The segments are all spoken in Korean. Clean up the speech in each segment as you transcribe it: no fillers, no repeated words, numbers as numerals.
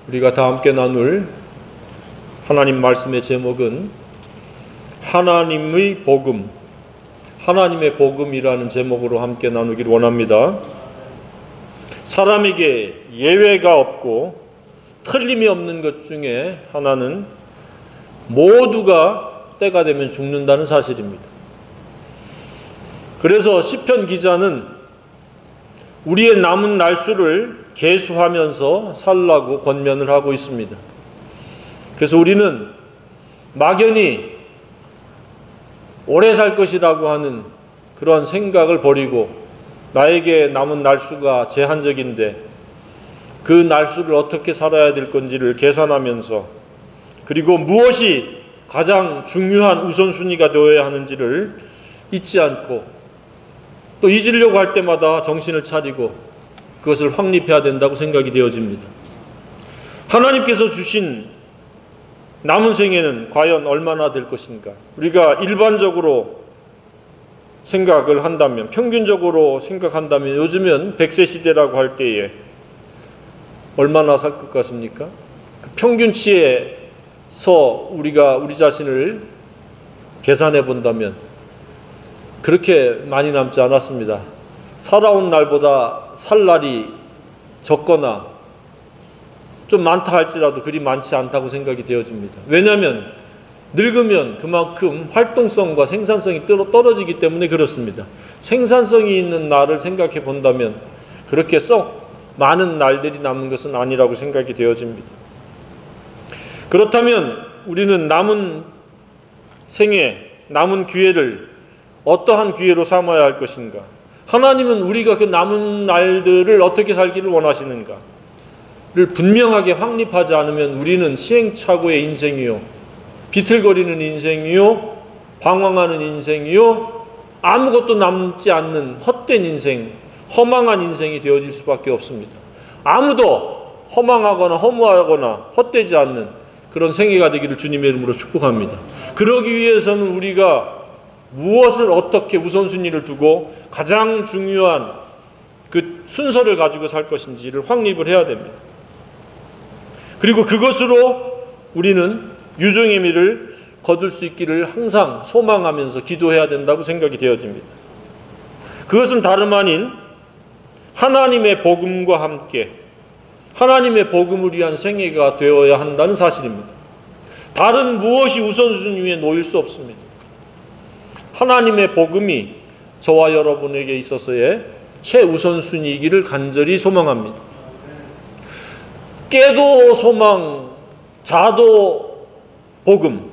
우리가 다 함께 나눌 하나님 말씀의 제목은 하나님의 복음, 하나님의 복음이라는 제목으로 함께 나누기를 원합니다. 사람에게 예외가 없고 틀림이 없는 것 중에 하나는 모두가 때가 되면 죽는다는 사실입니다. 그래서 시편 기자는 우리의 남은 날수를 계수하면서 살라고 권면을 하고 있습니다. 그래서 우리는 막연히 오래 살 것이라고 하는 그런 생각을 버리고 나에게 남은 날수가 제한적인데 그 날수를 어떻게 살아야 될 건지를 계산하면서 그리고 무엇이 가장 중요한 우선순위가 되어야 하는지를 잊지 않고 또 잊으려고 할 때마다 정신을 차리고 그것을 확립해야 된다고 생각이 되어집니다. 하나님께서 주신 남은 생애는 과연 얼마나 될 것인가? 우리가 일반적으로 생각을 한다면, 평균적으로 생각한다면 요즘은 100세 시대라고 할 때에 얼마나 살 것 같습니까? 그 평균치에서 우리가 우리 자신을 계산해 본다면 그렇게 많이 남지 않았습니다. 살아온 날보다 살 날이 적거나 좀 많다 할지라도 그리 많지 않다고 생각이 되어집니다. 왜냐하면 늙으면 그만큼 활동성과 생산성이 떨어지기 때문에 그렇습니다. 생산성이 있는 날을 생각해 본다면 그렇게 썩 많은 날들이 남는 것은 아니라고 생각이 되어집니다. 그렇다면 우리는 남은 생애, 남은 기회를 어떠한 기회로 삼아야 할 것인가? 하나님은 우리가 그 남은 날들을 어떻게 살기를 원하시는가를 분명하게 확립하지 않으면 우리는 시행착오의 인생이요, 비틀거리는 인생이요, 방황하는 인생이요, 아무것도 남지 않는 헛된 인생, 허망한 인생이 되어질 수밖에 없습니다. 아무도 허망하거나 허무하거나 헛되지 않는 그런 생애가 되기를 주님의 이름으로 축복합니다. 그러기 위해서는 우리가 무엇을 어떻게 우선순위를 두고 가장 중요한 그 순서를 가지고 살 것인지를 확립을 해야 됩니다. 그리고 그것으로 우리는 유종의 미를 거둘 수 있기를 항상 소망하면서 기도해야 된다고 생각이 되어집니다. 그것은 다름 아닌 하나님의 복음과 함께 하나님의 복음을 위한 생애가 되어야 한다는 사실입니다. 다른 무엇이 우선순위에 놓일 수 없습니다. 하나님의 복음이 저와 여러분에게 있어서의 최우선순위이기를 간절히 소망합니다. 깨도 소망, 자도 복음.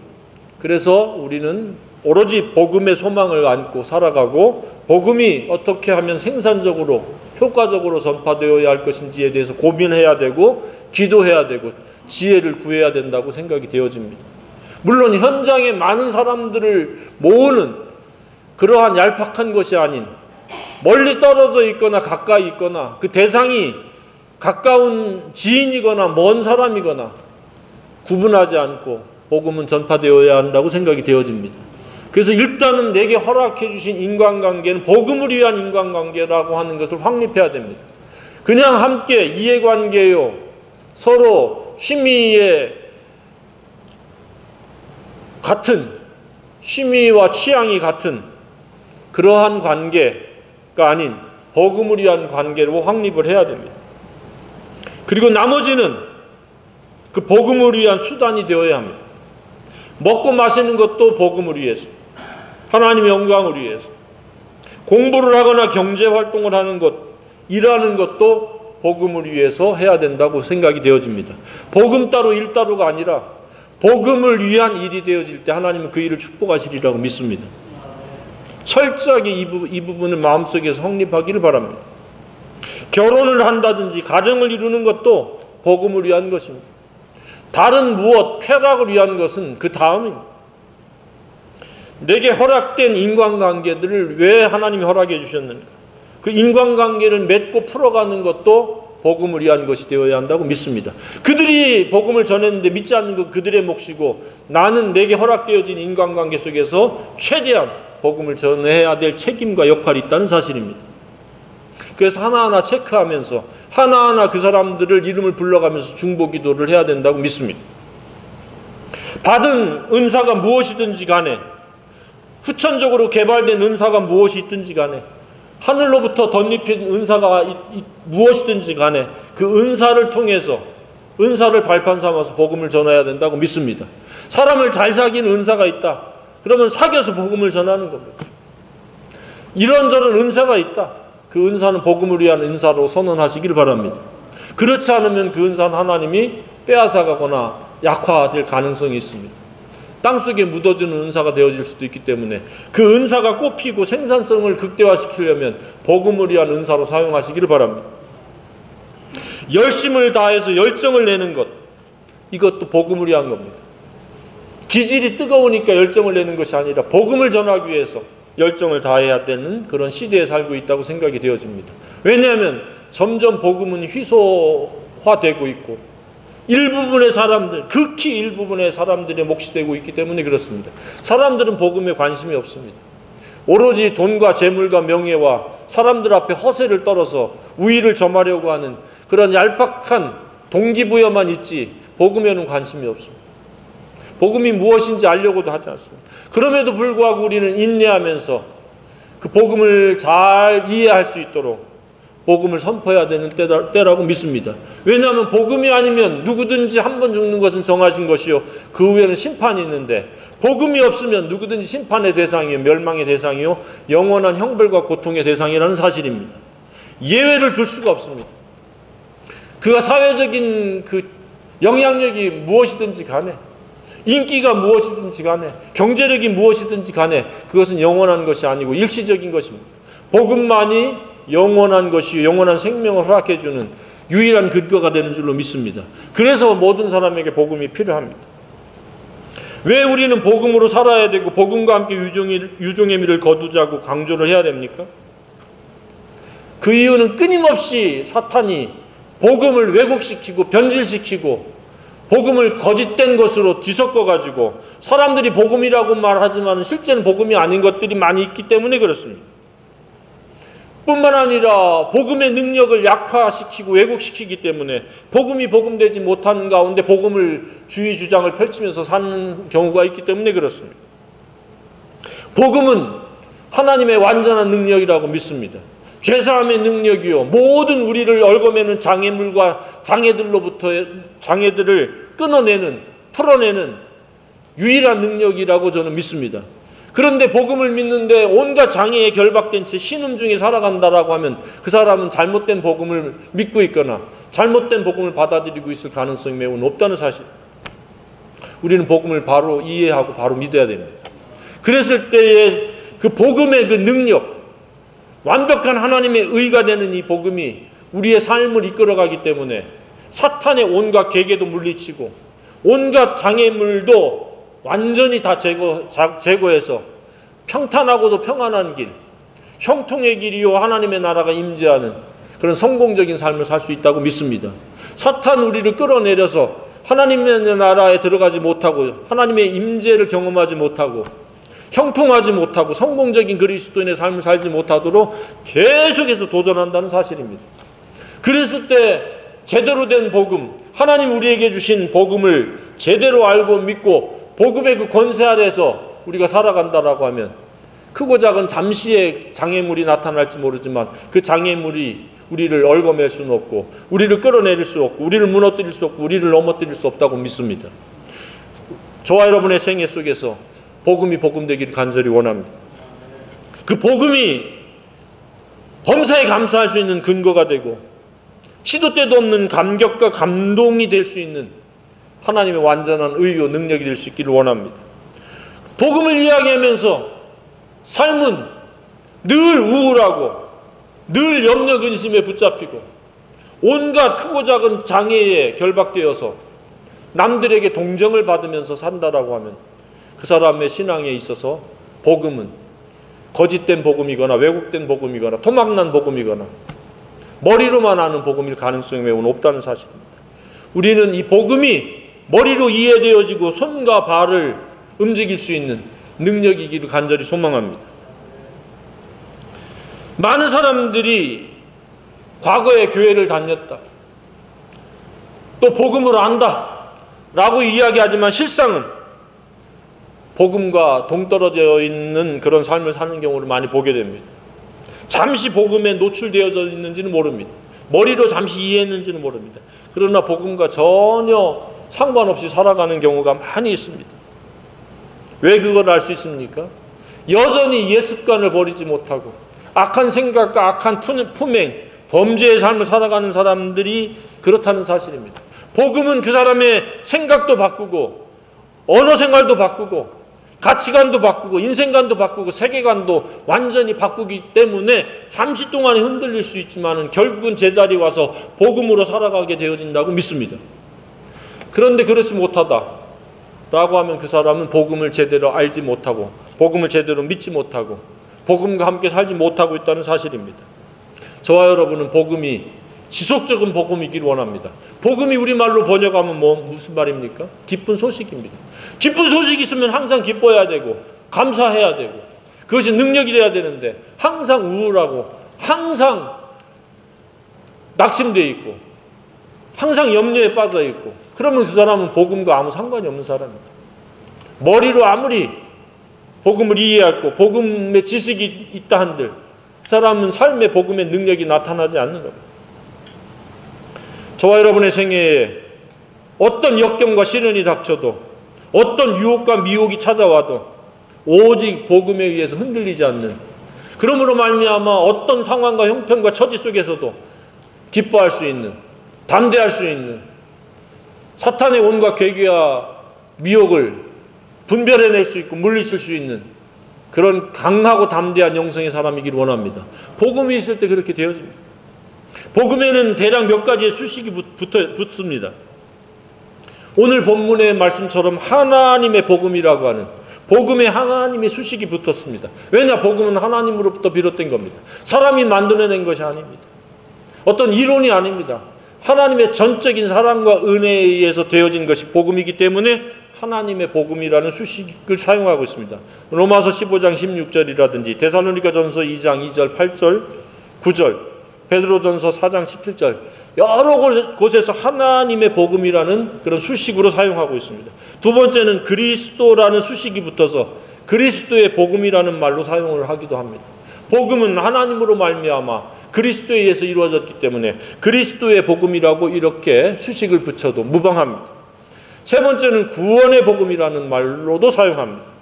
그래서 우리는 오로지 복음의 소망을 안고 살아가고 복음이 어떻게 하면 생산적으로 효과적으로 전파되어야 할 것인지에 대해서 고민해야 되고 기도해야 되고 지혜를 구해야 된다고 생각이 되어집니다. 물론 현장에 많은 사람들을 모으는 그러한 얄팍한 것이 아닌 멀리 떨어져 있거나 가까이 있거나 그 대상이 가까운 지인이거나 먼 사람이거나 구분하지 않고 복음은 전파되어야 한다고 생각이 되어집니다. 그래서 일단은 내게 허락해 주신 인간관계는 복음을 위한 인간관계라고 하는 것을 확립해야 됩니다. 그냥 함께 이해관계요, 서로 취미에 같은, 취미와 취향이 같은 그러한 관계가 아닌 복음을 위한 관계로 확립을 해야 됩니다. 그리고 나머지는 그 복음을 위한 수단이 되어야 합니다. 먹고 마시는 것도 복음을 위해서, 하나님의 영광을 위해서, 공부를 하거나 경제활동을 하는 것, 일하는 것도 복음을 위해서 해야 된다고 생각이 되어집니다. 복음 따로 일 따로가 아니라 복음을 위한 일이 되어질 때 하나님은 그 일을 축복하시리라고 믿습니다. 철저하게 이 부분을 마음속에서 확립하기를 바랍니다. 결혼을 한다든지 가정을 이루는 것도 복음을 위한 것입니다. 다른 무엇, 쾌락을 위한 것은 그 다음입니다. 내게 허락된 인간관계들을 왜 하나님이 허락해 주셨는가? 그 인간관계를 맺고 풀어가는 것도 복음을 위한 것이 되어야 한다고 믿습니다. 그들이 복음을 전했는데 믿지 않는 것 그들의 몫이고 나는 내게 허락되어진 인간관계 속에서 최대한 복음을 전해야 될 책임과 역할이 있다는 사실입니다. 그래서 하나하나 체크하면서 하나하나 그 사람들을 이름을 불러가면서 중보기도를 해야 된다고 믿습니다. 받은 은사가 무엇이든지 간에, 후천적으로 개발된 은사가 무엇이 있든지 간에, 하늘로부터 덧입힌 은사가 무엇이든지 간에 그 은사를 통해서 은사를 발판 삼아서 복음을 전해야 된다고 믿습니다. 사람을 잘 사귀는 은사가 있다. 그러면 사귀어서 복음을 전하는 겁니다. 이런저런 은사가 있다. 그 은사는 복음을 위한 은사로 선언하시길 바랍니다. 그렇지 않으면 그 은사는 하나님이 빼앗아가거나 약화될 가능성이 있습니다. 땅속에 묻어주는 은사가 되어질 수도 있기 때문에 그 은사가 꽃피고 생산성을 극대화시키려면 복음을 위한 은사로 사용하시기를 바랍니다. 열심을 다해서 열정을 내는 것, 이것도 복음을 위한 겁니다. 기질이 뜨거우니까 열정을 내는 것이 아니라 복음을 전하기 위해서 열정을 다해야 되는 그런 시대에 살고 있다고 생각이 되어집니다. 왜냐하면 점점 복음은 희소화되고 있고 일부분의 사람들, 극히 일부분의 사람들의 몫이 되고 있기 때문에 그렇습니다. 사람들은 복음에 관심이 없습니다. 오로지 돈과 재물과 명예와 사람들 앞에 허세를 떨어서 우위를 점하려고 하는 그런 얄팍한 동기부여만 있지 복음에는 관심이 없습니다. 복음이 무엇인지 알려고도 하지 않습니다. 그럼에도 불구하고 우리는 인내하면서 그 복음을 잘 이해할 수 있도록 복음을 선포해야 되는 때라고 믿습니다. 왜냐하면 복음이 아니면 누구든지 한 번 죽는 것은 정하신 것이요 그 후에는 심판이 있는데, 복음이 없으면 누구든지 심판의 대상이요 멸망의 대상이요 영원한 형벌과 고통의 대상이라는 사실입니다. 예외를 둘 수가 없습니다. 그가 사회적인 그 영향력이 무엇이든지 간에, 인기가 무엇이든지 간에, 경제력이 무엇이든지 간에 그것은 영원한 것이 아니고 일시적인 것입니다. 복음만이 영원한 것이 영원한 생명을 허락해주는 유일한 근거가 되는 줄로 믿습니다. 그래서 모든 사람에게 복음이 필요합니다. 왜 우리는 복음으로 살아야 되고 복음과 함께 유종의 미를 거두자고 강조를 해야 됩니까? 그 이유는 끊임없이 사탄이 복음을 왜곡시키고 변질시키고 복음을 거짓된 것으로 뒤섞어가지고 사람들이 복음이라고 말하지만 실제는 복음이 아닌 것들이 많이 있기 때문에 그렇습니다. 뿐만 아니라 복음의 능력을 약화시키고 왜곡시키기 때문에 복음이 복음되지 못하는 가운데 복음을 주의 주장을 펼치면서 사는 경우가 있기 때문에 그렇습니다. 복음은 하나님의 완전한 능력이라고 믿습니다. 죄사함의 능력이요 모든 우리를 얽어매는 장애물과 장애들을 끊어내는, 풀어내는 유일한 능력이라고 저는 믿습니다. 그런데 복음을 믿는데 온갖 장애에 결박된 채 신음 중에 살아간다라고 하면 그 사람은 잘못된 복음을 믿고 있거나 잘못된 복음을 받아들이고 있을 가능성이 매우 높다는 사실. 우리는 복음을 바로 이해하고 바로 믿어야 됩니다. 그랬을 때에 그 복음의 그 능력, 완벽한 하나님의 의가 되는 이 복음이 우리의 삶을 이끌어가기 때문에 사탄의 온갖 계계도 물리치고 온갖 장애물도 완전히 다 제거해서 평탄하고도 평안한 길, 형통의 길이요 하나님의 나라가 임재하는 그런 성공적인 삶을 살 수 있다고 믿습니다. 사탄 우리를 끌어내려서 하나님의 나라에 들어가지 못하고 하나님의 임재를 경험하지 못하고 형통하지 못하고 성공적인 그리스도인의 삶을 살지 못하도록 계속해서 도전한다는 사실입니다. 그랬을 때 제대로 된 복음, 하나님 우리에게 주신 복음을 제대로 알고 믿고 복음의 그 권세 아래에서 우리가 살아간다라고 하면 크고 작은 잠시의 장애물이 나타날지 모르지만 그 장애물이 우리를 얽어맬 수는 없고 우리를 끌어내릴 수 없고 우리를 무너뜨릴 수 없고 우리를 넘어뜨릴 수 없다고 믿습니다. 저와 여러분의 생애 속에서 복음이 복음되기를 간절히 원합니다. 그 복음이 범사에 감사할 수 있는 근거가 되고 시도 때도 없는 감격과 감동이 될 수 있는 하나님의 완전한 의요 능력이 될 수 있기를 원합니다. 복음을 이야기하면서 삶은 늘 우울하고 늘 염려 근심에 붙잡히고 온갖 크고 작은 장애에 결박되어서 남들에게 동정을 받으면서 산다라고 하면 그 사람의 신앙에 있어서 복음은 거짓된 복음이거나 왜곡된 복음이거나 토막난 복음이거나 머리로만 아는 복음일 가능성이 매우 높다는 사실입니다. 우리는 이 복음이 머리로 이해되어지고 손과 발을 움직일 수 있는 능력이기를 간절히 소망합니다. 많은 사람들이 과거에 교회를 다녔다, 또 복음을 안다 라고 이야기하지만 실상은 복음과 동떨어져 있는 그런 삶을 사는 경우를 많이 보게 됩니다. 잠시 복음에 노출되어져 있는지는 모릅니다. 머리로 잠시 이해했는지는 모릅니다. 그러나 복음과 전혀 상관없이 살아가는 경우가 많이 있습니다. 왜 그걸 알 수 있습니까? 여전히 옛 습관을 버리지 못하고 악한 생각과 악한 품행, 범죄의 삶을 살아가는 사람들이 그렇다는 사실입니다. 복음은 그 사람의 생각도 바꾸고 언어 생활도 바꾸고 가치관도 바꾸고 인생관도 바꾸고 세계관도 완전히 바꾸기 때문에 잠시 동안에 흔들릴 수 있지만 결국은 제자리에 와서 복음으로 살아가게 되어진다고 믿습니다. 그런데 그렇지 못하다라고 하면 그 사람은 복음을 제대로 알지 못하고 복음을 제대로 믿지 못하고 복음과 함께 살지 못하고 있다는 사실입니다. 저와 여러분은 복음이 지속적인 복음이기를 원합니다. 복음이 우리말로 번역하면 무슨 말입니까? 기쁜 소식입니다. 기쁜 소식이 있으면 항상 기뻐해야 되고 감사해야 되고 그것이 능력이 돼야 되는데 항상 우울하고 항상 낙심되어 있고 항상 염려에 빠져 있고 그러면 그 사람은 복음과 아무 상관이 없는 사람입니다. 머리로 아무리 복음을 이해하고 복음의 지식이 있다 한들 그 사람은 삶의 복음의 능력이 나타나지 않는 겁니다. 저와 여러분의 생애에 어떤 역경과 시련이 닥쳐도 어떤 유혹과 미혹이 찾아와도 오직 복음에 의해서 흔들리지 않는, 그러므로 말미암아 어떤 상황과 형편과 처지 속에서도 기뻐할 수 있는, 담대할 수 있는, 사탄의 온갖 괴계와 미혹을 분별해낼 수 있고 물리칠 수 있는 그런 강하고 담대한 영성의 사람이기를 원합니다. 복음이 있을 때 그렇게 되어집니다. 복음에는 대략 몇 가지의 수식이 붙습니다. 오늘 본문의 말씀처럼 하나님의 복음이라고 하는 복음에 하나님의 수식이 붙었습니다. 왜냐? 복음은 하나님으로부터 비롯된 겁니다. 사람이 만들어낸 것이 아닙니다. 어떤 이론이 아닙니다. 하나님의 전적인 사랑과 은혜에 의해서 되어진 것이 복음이기 때문에 하나님의 복음이라는 수식을 사용하고 있습니다. 로마서 15장 16절이라든지 데살로니가전서 2장 2절 8절 9절 베드로전서 4장 17절 여러 곳에서 하나님의 복음이라는 그런 수식으로 사용하고 있습니다. 두 번째는 그리스도라는 수식이 붙어서 그리스도의 복음이라는 말로 사용을 하기도 합니다. 복음은 하나님으로 말미암아 그리스도에 의해서 이루어졌기 때문에 그리스도의 복음이라고 이렇게 수식을 붙여도 무방합니다. 세 번째는 구원의 복음이라는 말로도 사용합니다.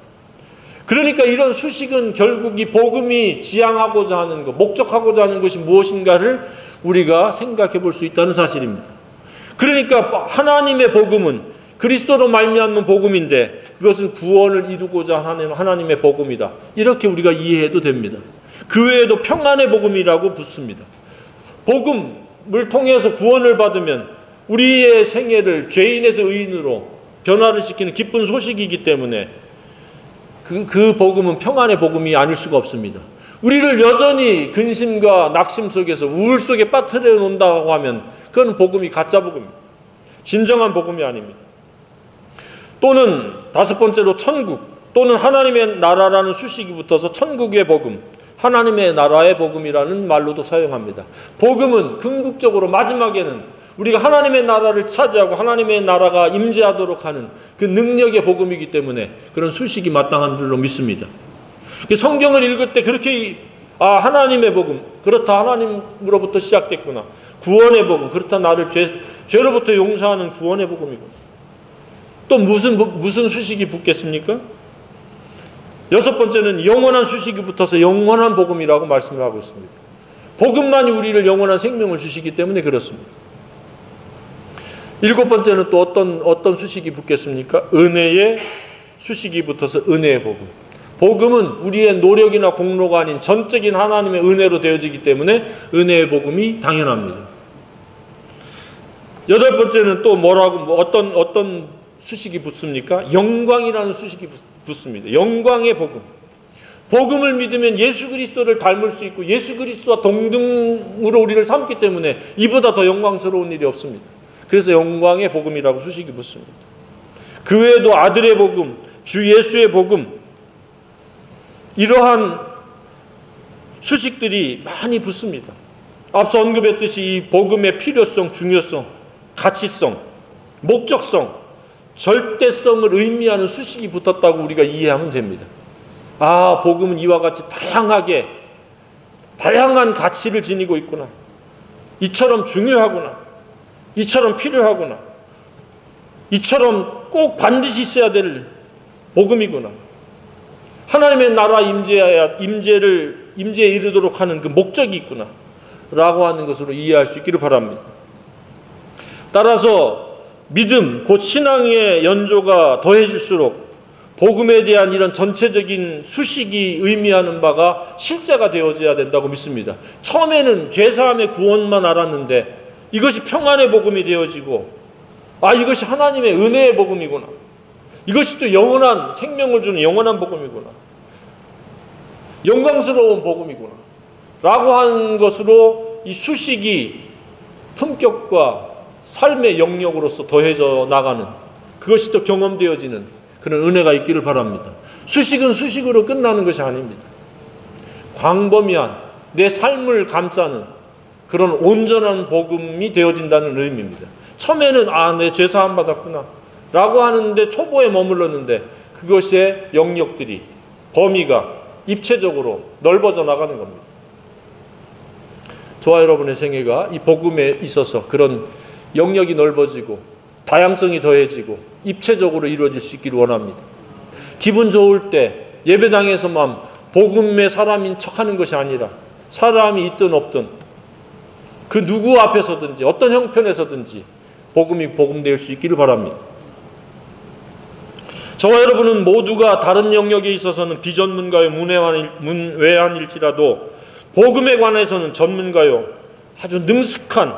그러니까 이런 수식은 결국 이 복음이 지향하고자 하는 것, 목적하고자 하는 것이 무엇인가를 우리가 생각해 볼 수 있다는 사실입니다. 그러니까 하나님의 복음은 그리스도로 말미암는 복음인데 그것은 구원을 이루고자 하는 하나님의 복음이다. 이렇게 우리가 이해해도 됩니다. 그 외에도 평안의 복음이라고 붙습니다. 복음을 통해서 구원을 받으면 우리의 생애를 죄인에서 의인으로 변화를 시키는 기쁜 소식이기 때문에 그 복음은 평안의 복음이 아닐 수가 없습니다. 우리를 여전히 근심과 낙심 속에서 우울 속에 빠뜨려 놓는다고 하면 그건 복음이 가짜 복음입니다. 진정한 복음이 아닙니다. 또는 다섯 번째로 천국 또는 하나님의 나라라는 수식이 붙어서 천국의 복음, 하나님의 나라의 복음이라는 말로도 사용합니다. 복음은 궁극적으로 마지막에는 우리가 하나님의 나라를 차지하고 하나님의 나라가 임재하도록 하는 그 능력의 복음이기 때문에 그런 수식이 마땅한 줄로 믿습니다. 성경을 읽을 때 그렇게 하나님의 복음, 그렇다 하나님으로부터 시작됐구나. 구원의 복음, 그렇다 나를 죄로부터 용서하는 구원의 복음이구나. 또 무슨 수식이 붙겠습니까? 여섯 번째는 영원한 수식이 붙어서 영원한 복음이라고 말씀을 하고 있습니다. 복음만이 우리를 영원한 생명을 주시기 때문에 그렇습니다. 일곱 번째는 또 어떤 수식이 붙겠습니까? 은혜의 수식이 붙어서 은혜의 복음. 복음은 우리의 노력이나 공로가 아닌 전적인 하나님의 은혜로 되어지기 때문에 은혜의 복음이 당연합니다. 여덟 번째는 또 어떤 수식이 붙습니까? 영광이라는 수식이 붙습니다. 영광의 복음. 복음을 믿으면 예수 그리스도를 닮을 수 있고 예수 그리스도와 동등으로 우리를 삼기 때문에 이보다 더 영광스러운 일이 없습니다. 그래서 영광의 복음이라고 수식이 붙습니다. 그 외에도 아들의 복음, 주 예수의 복음, 이러한 수식들이 많이 붙습니다. 앞서 언급했듯이 이 복음의 필요성, 중요성, 가치성, 목적성, 절대성을 의미하는 수식이 붙었다고 우리가 이해하면 됩니다. 아, 복음은 이와 같이 다양한 가치를 지니고 있구나. 이처럼 중요하구나. 이처럼 필요하구나. 이처럼 꼭 반드시 있어야 될 복음이구나. 하나님의 나라 임재에 이르도록 하는 그 목적이 있구나 라고 하는 것으로 이해할 수 있기를 바랍니다. 따라서 믿음, 곧 신앙의 연조가 더해질수록 복음에 대한 이런 전체적인 수식이 의미하는 바가 실제가 되어져야 된다고 믿습니다. 처음에는 죄사함의 구원만 알았는데 이것이 평안의 복음이 되어지고, 아, 이것이 하나님의 은혜의 복음이구나. 이것이 또 영원한 생명을 주는 영원한 복음이구나. 영광스러운 복음이구나. 라고 하는 것으로 이 수식이 품격과 삶의 영역으로서 더해져 나가는, 그것이 또 경험되어지는 그런 은혜가 있기를 바랍니다. 수식은 수식으로 끝나는 것이 아닙니다. 광범위한 내 삶을 감싸는 그런 온전한 복음이 되어진다는 의미입니다. 처음에는 내 죄사함 받았구나 라고 하는데 초보에 머물렀는데 그것의 영역들이, 범위가 입체적으로 넓어져 나가는 겁니다. 저와 여러분의 생애가 이 복음에 있어서 그런 영역이 넓어지고 다양성이 더해지고 입체적으로 이루어질 수 있기를 원합니다. 기분 좋을 때 예배당에서만 복음의 사람인 척하는 것이 아니라 사람이 있든 없든 그 누구 앞에서든지 어떤 형편에서든지 복음이 복음될 수 있기를 바랍니다. 저와 여러분은 모두가 다른 영역에 있어서는 비전문가요 문외한일지라도 복음에 관해서는 전문가요 아주 능숙한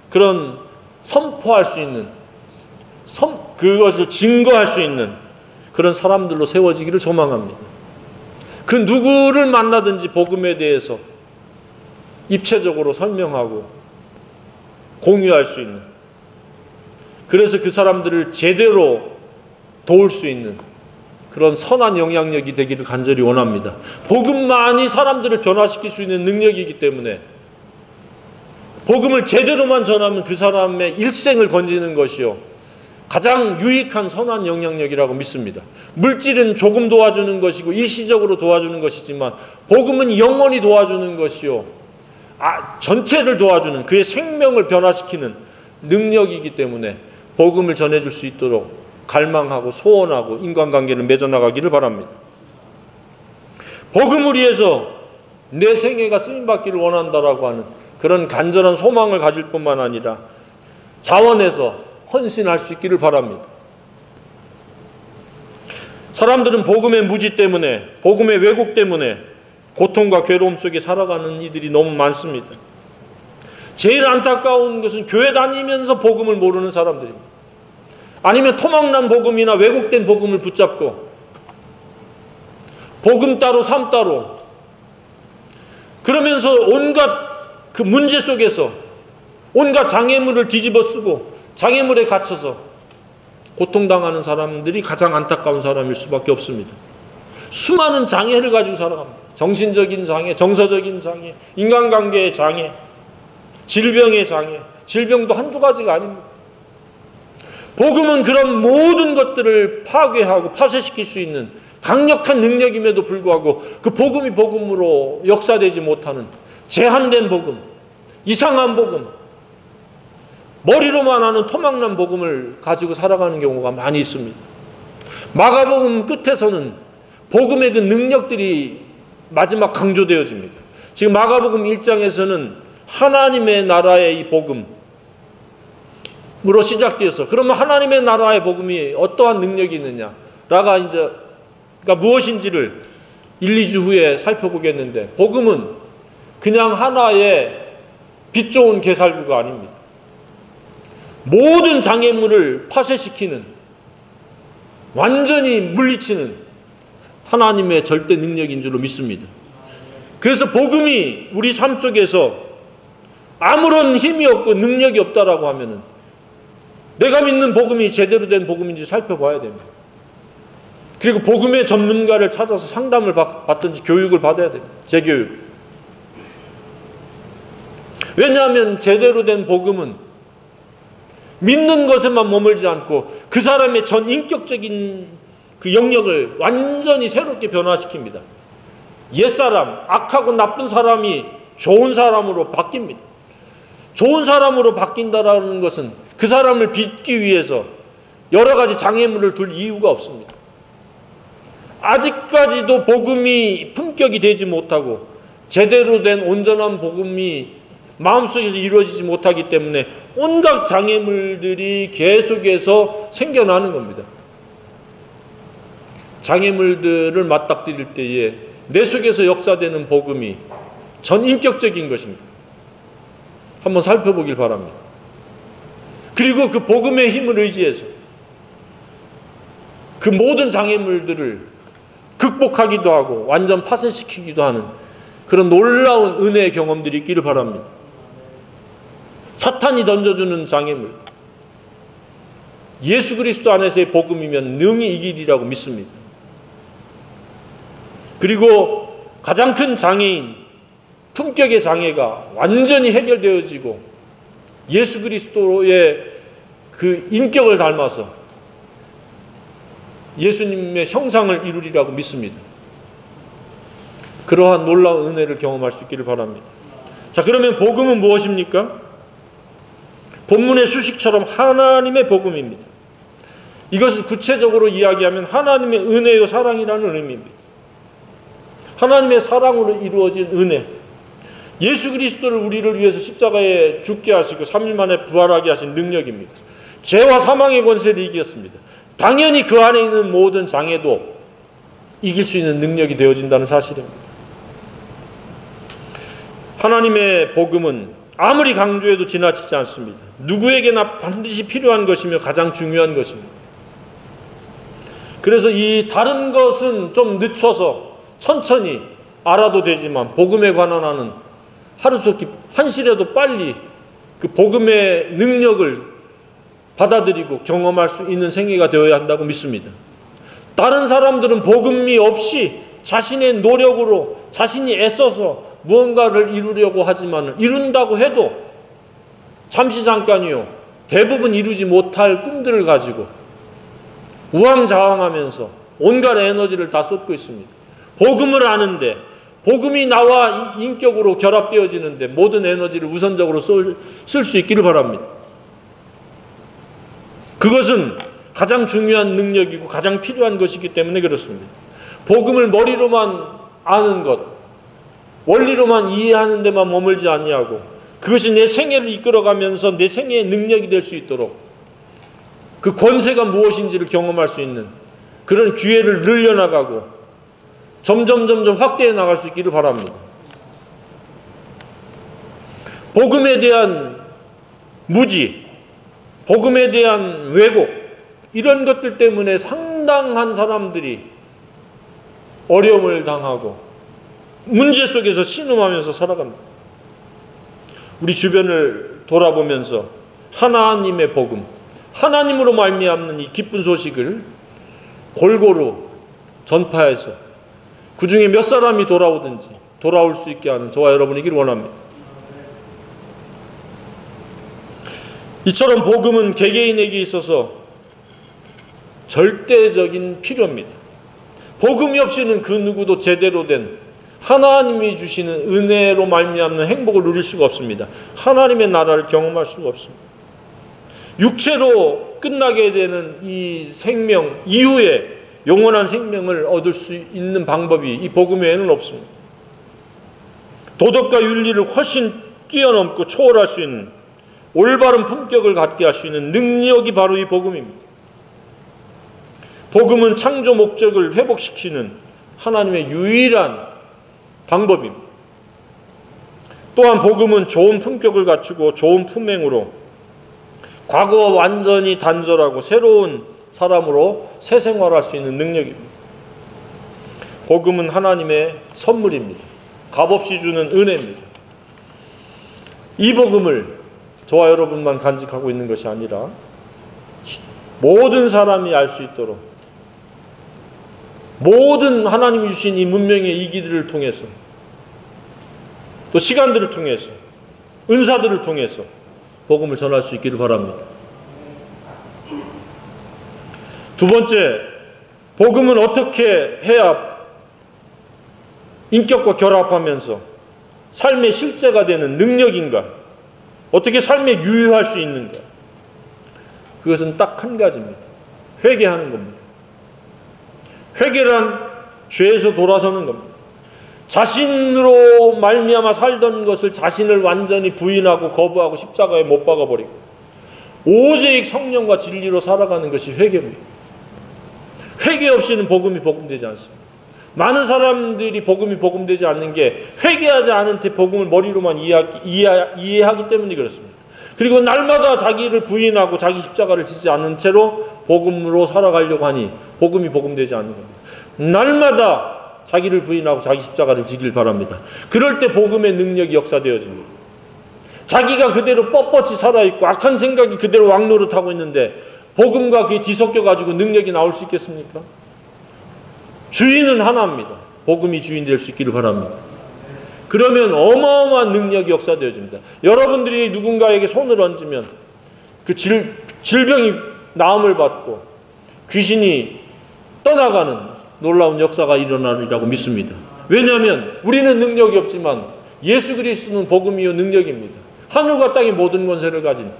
그런 선포할 수 있는, 그것을 증거할 수 있는 그런 사람들로 세워지기를 소망합니다. 그 누구를 만나든지 복음에 대해서 입체적으로 설명하고 공유할 수 있는, 그래서 그 사람들을 제대로 도울 수 있는 그런 선한 영향력이 되기를 간절히 원합니다. 복음만이 사람들을 변화시킬 수 있는 능력이기 때문에 복음을 제대로만 전하면 그 사람의 일생을 건지는 것이요 가장 유익한 선한 영향력이라고 믿습니다. 물질은 조금 도와주는 것이고 일시적으로 도와주는 것이지만 복음은 영원히 도와주는 것이요 전체를 도와주는, 그의 생명을 변화시키는 능력이기 때문에 복음을 전해줄 수 있도록 갈망하고 소원하고 인간관계를 맺어나가기를 바랍니다. 복음을 위해서 내 생애가 쓰임받기를 원한다라고 하는 그런 간절한 소망을 가질 뿐만 아니라 자원해서 헌신할 수 있기를 바랍니다. 사람들은 복음의 무지 때문에, 복음의 왜곡 때문에 고통과 괴로움 속에 살아가는 이들이 너무 많습니다. 제일 안타까운 것은 교회 다니면서 복음을 모르는 사람들입니다. 아니면 토막난 복음이나 왜곡된 복음을 붙잡고 복음 따로 삶 따로 그러면서 온갖 그 문제 속에서 온갖 장애물을 뒤집어 쓰고 장애물에 갇혀서 고통당하는 사람들이 가장 안타까운 사람일 수밖에 없습니다. 수많은 장애를 가지고 살아갑니다. 정신적인 장애, 정서적인 장애, 인간관계의 장애, 질병의 장애, 질병도 한두 가지가 아닙니다. 복음은 그런 모든 것들을 파괴하고 파쇄시킬 수 있는 강력한 능력임에도 불구하고 그 복음이 복음으로 역사되지 못하는 제한된 복음, 이상한 복음, 머리로만 아는 토막난 복음을 가지고 살아가는 경우가 많이 있습니다. 마가복음 끝에서는 복음의 그 능력들이 마지막 강조되어집니다. 지금 마가복음 1장에서는 하나님의 나라의 이 복음으로 시작되어서 그러면 하나님의 나라의 복음이 어떠한 능력이 있느냐라가 이제 그러니까 무엇인지를 1, 2주 후에 살펴보겠는데 복음은 그냥 하나의 빛 좋은 개살구가 아닙니다. 모든 장애물을 파쇄시키는 완전히 물리치는 하나님의 절대 능력인 줄로 믿습니다. 그래서 복음이 우리 삶 속에서 아무런 힘이 없고 능력이 없다라고 하면은 내가 믿는 복음이 제대로 된 복음인지 살펴봐야 됩니다. 그리고 복음의 전문가를 찾아서 상담을 받든지 교육을 받아야 됩니다. 재교육. 왜냐하면 제대로 된 복음은 믿는 것에만 머물지 않고 그 사람의 전 인격적인 그 영역을 완전히 새롭게 변화시킵니다. 옛사람, 악하고 나쁜 사람이 좋은 사람으로 바뀝니다. 좋은 사람으로 바뀐다라는 것은 그 사람을 빚기 위해서 여러 가지 장애물을 둘 이유가 없습니다. 아직까지도 복음이 품격이 되지 못하고 제대로 된 온전한 복음이 마음속에서 이루어지지 못하기 때문에 온갖 장애물들이 계속해서 생겨나는 겁니다. 장애물들을 맞닥뜨릴 때에 내 속에서 역사되는 복음이 전인격적인 것입니다. 한번 살펴보길 바랍니다. 그리고 그 복음의 힘을 의지해서 그 모든 장애물들을 극복하기도 하고 완전 파쇄시키기도 하는 그런 놀라운 은혜의 경험들이 있기를 바랍니다. 사탄이 던져주는 장애물, 예수 그리스도 안에서의 복음이면 능히 이기리라고 믿습니다. 그리고 가장 큰 장애인, 품격의 장애가 완전히 해결되어지고 예수 그리스도의 그 인격을 닮아서 예수님의 형상을 이루리라고 믿습니다. 그러한 놀라운 은혜를 경험할 수 있기를 바랍니다. 자, 그러면 복음은 무엇입니까? 본문의 수식처럼 하나님의 복음입니다. 이것을 구체적으로 이야기하면 하나님의 은혜요 사랑이라는 의미입니다. 하나님의 사랑으로 이루어진 은혜, 예수 그리스도를 우리를 위해서 십자가에 죽게 하시고 3일 만에 부활하게 하신 능력입니다. 죄와 사망의 권세를 이겼습니다. 당연히 그 안에 있는 모든 장애도 이길 수 있는 능력이 되어진다는 사실입니다. 하나님의 복음은 아무리 강조해도 지나치지 않습니다. 누구에게나 반드시 필요한 것이며 가장 중요한 것입니다. 그래서 이 다른 것은 좀 늦춰서 천천히 알아도 되지만 복음에 관한 하는 하루속히 한시라도 빨리 그 복음의 능력을 받아들이고 경험할 수 있는 생애가 되어야 한다고 믿습니다. 다른 사람들은 복음이 없이 자신의 노력으로 자신이 애써서 무언가를 이루려고 하지만 이룬다고 해도 잠시 잠깐이요 대부분 이루지 못할 꿈들을 가지고 우왕좌왕하면서 온갖 에너지를 다 쏟고 있습니다. 복음을 아는데 복음이 나와 인격으로 결합되어지는데 모든 에너지를 우선적으로 쓸 수 있기를 바랍니다. 그것은 가장 중요한 능력이고 가장 필요한 것이기 때문에 그렇습니다. 복음을 머리로만 아는 것, 원리로만 이해하는 데만 머물지 아니하고 그것이 내 생애를 이끌어가면서 내 생애의 능력이 될 수 있도록 그 권세가 무엇인지를 경험할 수 있는 그런 기회를 늘려나가고 점점 확대해 나갈 수 있기를 바랍니다. 복음에 대한 무지, 복음에 대한 왜곡, 이런 것들 때문에 상당한 사람들이 어려움을 당하고 문제 속에서 신음하면서 살아갑니다. 우리 주변을 돌아보면서 하나님의 복음, 하나님으로 말미암는 이 기쁜 소식을 골고루 전파해서 그 중에 몇 사람이 돌아오든지 돌아올 수 있게 하는 저와 여러분이길 원합니다. 이처럼 복음은 개개인에게 있어서 절대적인 필요입니다. 복음이 없이는 그 누구도 제대로 된 하나님이 주시는 은혜로 말미암는 행복을 누릴 수가 없습니다. 하나님의 나라를 경험할 수가 없습니다. 육체로 끝나게 되는 이 생명 이후에 영원한 생명을 얻을 수 있는 방법이 이 복음 외에는 없습니다. 도덕과 윤리를 훨씬 뛰어넘고 초월할 수 있는 올바른 품격을 갖게 할 수 있는 능력이 바로 이 복음입니다. 복음은 창조 목적을 회복시키는 하나님의 유일한 방법입니다. 또한 복음은 좋은 품격을 갖추고 좋은 품행으로 과거와 완전히 단절하고 새로운 사람으로 새 생활할 수 있는 능력입니다. 복음은 하나님의 선물입니다. 값없이 주는 은혜입니다. 이 복음을 저와 여러분만 간직하고 있는 것이 아니라 모든 사람이 알 수 있도록 모든 하나님이 주신 이 문명의 이기들을 통해서 또 시간들을 통해서 은사들을 통해서 복음을 전할 수 있기를 바랍니다. 두 번째, 복음은 어떻게 해야 인격과 결합하면서 삶의 실제가 되는 능력인가? 어떻게 삶에 유효할 수 있는가? 그것은 딱 한 가지입니다. 회개하는 겁니다. 회개란 죄에서 돌아서는 겁니다. 자신으로 말미암아 살던 것을 자신을 완전히 부인하고 거부하고 십자가에 못 박아버리고 오직 성령과 진리로 살아가는 것이 회개입니다. 회개 없이는 복음이 복음되지 않습니다. 많은 사람들이 복음이 복음되지 않는 게 회개하지 않은 채 복음을 머리로만 이해하기 때문에 그렇습니다. 그리고 날마다 자기를 부인하고 자기 십자가를 지지 않는 채로 복음으로 살아가려고 하니 복음이 복음되지 않는 겁니다. 날마다 자기를 부인하고 자기 십자가를 지길 바랍니다. 그럴 때 복음의 능력이 역사되어집니다. 자기가 그대로 뻣뻣이 살아있고 악한 생각이 그대로 왕노릇하고 있는데 복음과 그게 뒤섞여가지고 능력이 나올 수 있겠습니까? 주인은 하나입니다. 복음이 주인 될 수 있기를 바랍니다. 그러면 어마어마한 능력이 역사되어집니다. 여러분들이 누군가에게 손을 얹으면 그 질병이 나음을 받고 귀신이 떠나가는 놀라운 역사가 일어나리라고 믿습니다. 왜냐하면 우리는 능력이 없지만 예수 그리스도는 복음이요 능력입니다. 하늘과 땅의 모든 권세를 가진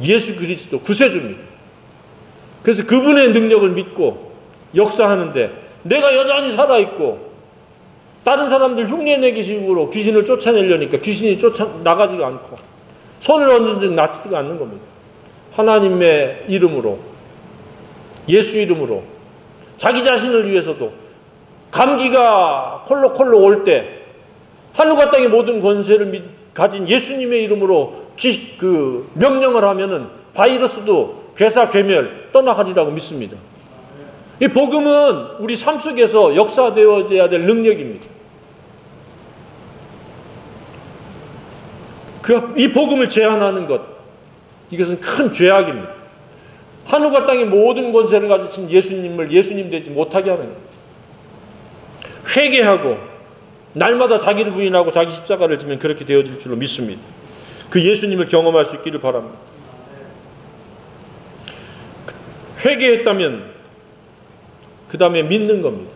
예수 그리스도 구세주입니다. 그래서 그분의 능력을 믿고 역사하는데 내가 여전히 살아있고 다른 사람들 흉내내기 식으로 귀신을 쫓아내려니까 귀신이 쫓아나가지가 않고 손을 얹은 즉 낫지가 않는 겁니다. 하나님의 이름으로 예수 이름으로 자기 자신을 위해서도 감기가 콜록콜록 올 때 하늘과 땅의 모든 권세를 가진 예수님의 이름으로 명령을 하면은 바이러스도 괴사 괴멸 떠나가리라고 믿습니다. 이 복음은 우리 삶 속에서 역사되어져야 될 능력입니다. 이 복음을 제한하는 것, 이것은 큰 죄악입니다. 하늘과 땅의 모든 권세를 가지신 예수님을 예수님 되지 못하게 하는 겁니다. 회개하고 날마다 자기를 부인하고 자기 십자가를 지면 그렇게 되어질 줄로 믿습니다. 그 예수님을 경험할 수 있기를 바랍니다. 회개했다면 그 다음에 믿는 겁니다.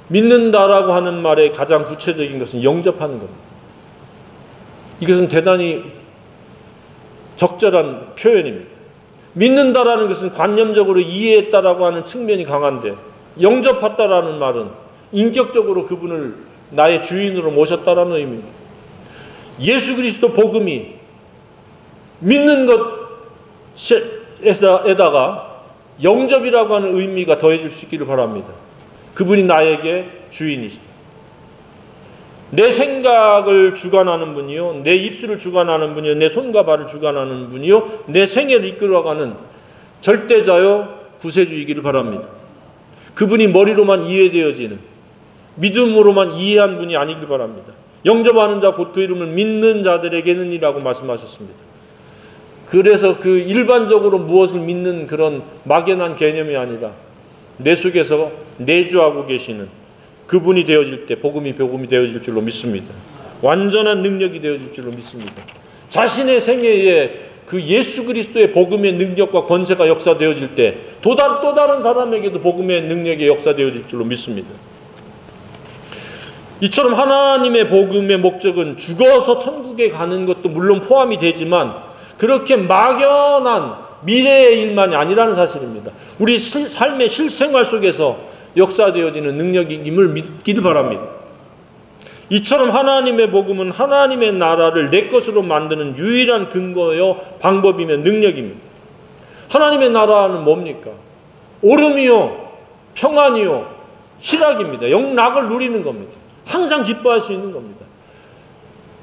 믿는다라고 하는 말의 가장 구체적인 것은 영접하는 겁니다. 이것은 대단히 적절한 표현입니다. 믿는다라는 것은 관념적으로 이해했다라고 하는 측면이 강한데 영접했다라는 말은 인격적으로 그분을 나의 주인으로 모셨다라는 의미입니다. 예수 그리스도 복음이 믿는 것에다가 영접이라고 하는 의미가 더해질 수 있기를 바랍니다. 그분이 나에게 주인이시다. 내 생각을 주관하는 분이요, 내 입술을 주관하는 분이요, 내 손과 발을 주관하는 분이요, 내 생애를 이끌어가는 절대자요 구세주이기를 바랍니다. 그분이 머리로만 이해되어지는 믿음으로만 이해한 분이 아니길 바랍니다. 영접하는 자 곧 그 이름을 믿는 자들에게는 이라고 말씀하셨습니다. 그래서 그 일반적으로 무엇을 믿는 그런 막연한 개념이 아니라 내 속에서 내주하고 계시는 그분이 되어질 때 복음이 되어질 줄로 믿습니다. 완전한 능력이 되어질 줄로 믿습니다. 자신의 생애에 그 예수 그리스도의 복음의 능력과 권세가 역사되어질 때 또 다른 사람에게도 복음의 능력이 역사되어질 줄로 믿습니다. 이처럼 하나님의 복음의 목적은 죽어서 천국에 가는 것도 물론 포함이 되지만 그렇게 막연한 미래의 일만이 아니라는 사실입니다. 우리 삶의 실생활 속에서 역사되어지는 능력임을 믿기를 바랍니다. 이처럼 하나님의 복음은 하나님의 나라를 내 것으로 만드는 유일한 근거요 방법이며 능력입니다. 하나님의 나라는 뭡니까? 오름이요 평안이요 희락입니다. 영락을 누리는 겁니다. 항상 기뻐할 수 있는 겁니다.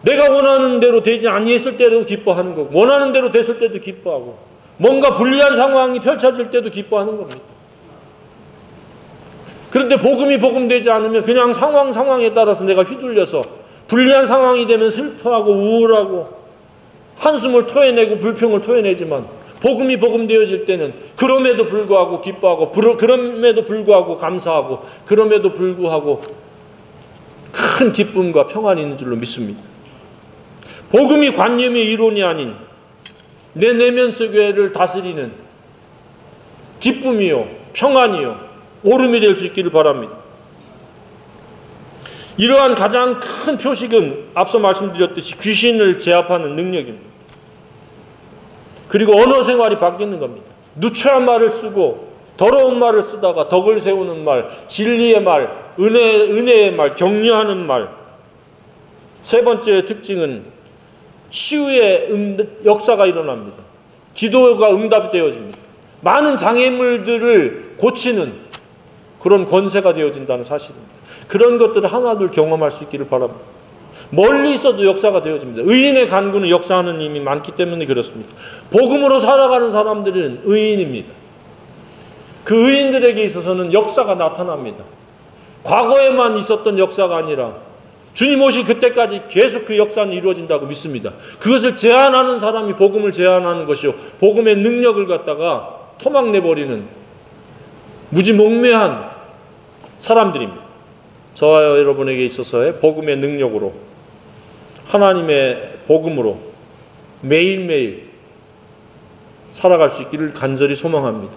내가 원하는 대로 되지 아니했을 때도 기뻐하는 거고 원하는 대로 됐을 때도 기뻐하고 뭔가 불리한 상황이 펼쳐질 때도 기뻐하는 겁니다. 그런데 복음이 복음되지 않으면 그냥 상황에 따라서 내가 휘둘려서 불리한 상황이 되면 슬퍼하고 우울하고 한숨을 토해내고 불평을 토해내지만 복음이 복음되어질 때는 그럼에도 불구하고 기뻐하고 그럼에도 불구하고 감사하고 그럼에도 불구하고 큰 기쁨과 평안이 있는 줄로 믿습니다. 복음이 관념의 이론이 아닌 내 내면 속에를 다스리는 기쁨이요, 평안이요, 오름이 될 수 있기를 바랍니다. 이러한 가장 큰 표식은 앞서 말씀드렸듯이 귀신을 제압하는 능력입니다. 그리고 언어 생활이 바뀌는 겁니다. 누추한 말을 쓰고 더러운 말을 쓰다가 덕을 세우는 말, 진리의 말, 은혜의 말, 격려하는 말. 세 번째 특징은 치유의 역사가 일어납니다. 기도가 응답되어집니다. 많은 장애물들을 고치는 그런 권세가 되어진다는 사실입니다. 그런 것들을 하나둘 경험할 수 있기를 바랍니다. 멀리 있어도 역사가 되어집니다. 의인의 간구는 역사하는 힘이 많기 때문에 그렇습니다. 복음으로 살아가는 사람들은 의인입니다. 그 의인들에게 있어서는 역사가 나타납니다. 과거에만 있었던 역사가 아니라 주님 오실 그때까지 계속 그 역사는 이루어진다고 믿습니다. 그것을 제한하는 사람이 복음을 제한하는 것이요, 복음의 능력을 갖다가 토막내버리는 무지몽매한 사람들입니다. 저와 여러분에게 있어서의 복음의 능력으로, 하나님의 복음으로 매일매일 살아갈 수 있기를 간절히 소망합니다.